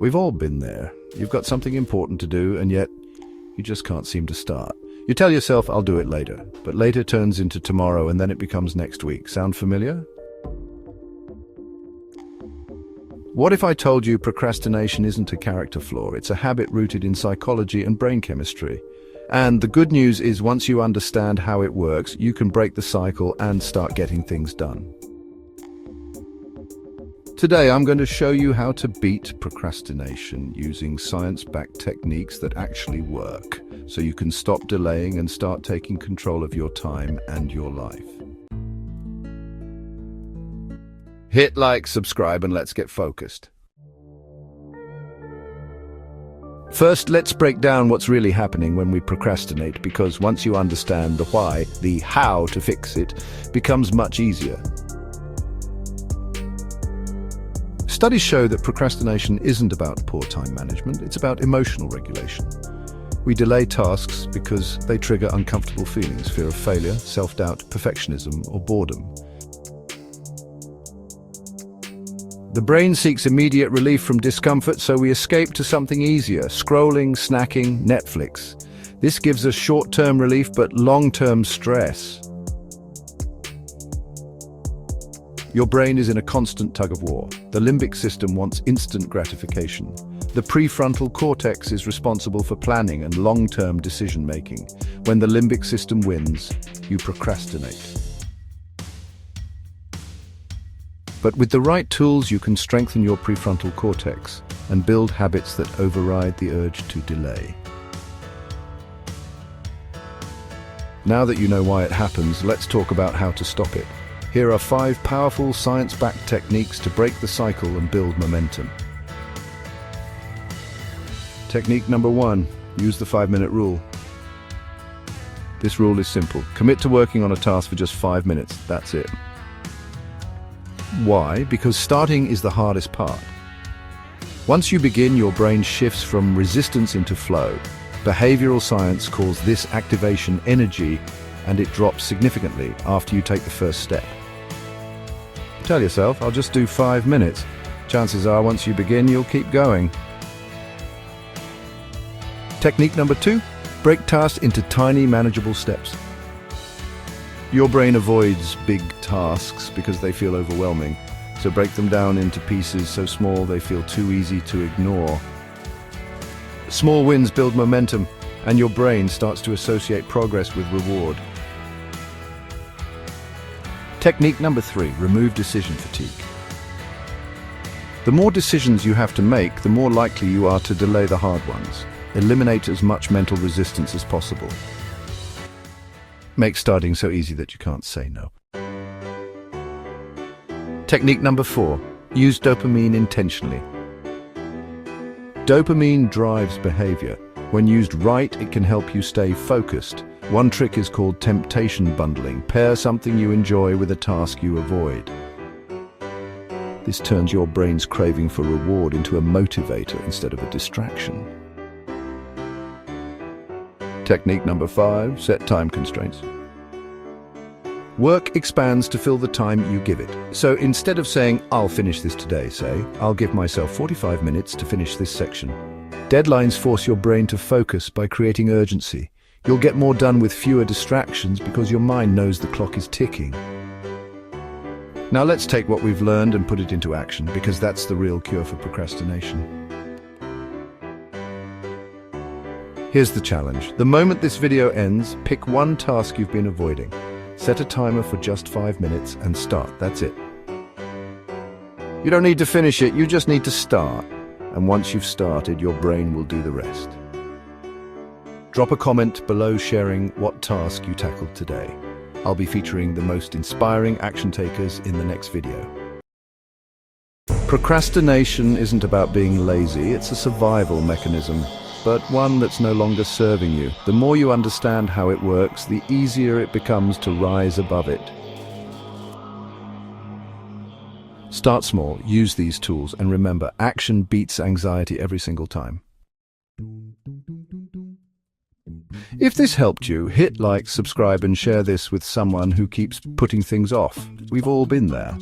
We've all been there. You've got something important to do, and yet you just can't seem to start. You tell yourself, I'll do it later, but later turns into tomorrow, and then it becomes next week. Sound familiar? What if I told you procrastination isn't a character flaw? It's a habit rooted in psychology and brain chemistry. And the good news is, once you understand how it works, you can break the cycle and start getting things done. Today, I'm going to show you how to beat procrastination using science-backed techniques that actually work, so you can stop delaying and start taking control of your time and your life. Hit like, subscribe, and let's get focused. First, let's break down what's really happening when we procrastinate, because once you understand the why, the how to fix it becomes much easier. Studies show that procrastination isn't about poor time management, it's about emotional regulation. We delay tasks because they trigger uncomfortable feelings, fear of failure, self-doubt, perfectionism, or boredom. The brain seeks immediate relief from discomfort, so we escape to something easier: scrolling, snacking, Netflix. This gives us short-term relief but long-term stress. Your brain is in a constant tug-of-war. The limbic system wants instant gratification. The prefrontal cortex is responsible for planning and long-term decision-making. When the limbic system wins, you procrastinate. But with the right tools, you can strengthen your prefrontal cortex and build habits that override the urge to delay. Now that you know why it happens, let's talk about how to stop it. Here are 5 powerful science-backed techniques to break the cycle and build momentum. Technique number 1, use the 5-minute rule. This rule is simple. Commit to working on a task for just 5 minutes. That's it. Why? Because starting is the hardest part. Once you begin, your brain shifts from resistance into flow. Behavioral science calls this activation energy, and it drops significantly after you take the first step. Tell yourself, I'll just do 5 minutes. Chances are, once you begin, you'll keep going. Technique number 2, break tasks into tiny, manageable steps. Your brain avoids big tasks because they feel overwhelming, so break them down into pieces so small they feel too easy to ignore. Small wins build momentum, and your brain starts to associate progress with reward. Technique number 3, remove decision fatigue. The more decisions you have to make, the more likely you are to delay the hard ones. Eliminate as much mental resistance as possible. Make starting so easy that you can't say no. Technique number 4, use dopamine intentionally. Dopamine drives behavior. When used right, it can help you stay focused. One trick is called temptation bundling. Pair something you enjoy with a task you avoid. This turns your brain's craving for reward into a motivator instead of a distraction. Technique number 5, set time constraints. Work expands to fill the time you give it. So instead of saying, I'll finish this today, say, I'll give myself 45 minutes to finish this section. Deadlines force your brain to focus by creating urgency. You'll get more done with fewer distractions because your mind knows the clock is ticking. Now let's take what we've learned and put it into action, because that's the real cure for procrastination. Here's the challenge. The moment this video ends, pick one task you've been avoiding. Set a timer for just 5 minutes and start. That's it. You don't need to finish it, you just need to start. And once you've started, your brain will do the rest. Drop a comment below sharing what task you tackled today. I'll be featuring the most inspiring action takers in the next video. Procrastination isn't about being lazy, it's a survival mechanism, but one that's no longer serving you. The more you understand how it works, the easier it becomes to rise above it. Start small, use these tools, and remember, action beats anxiety every single time. If this helped you, hit like, subscribe, and share this with someone who keeps putting things off. We've all been there.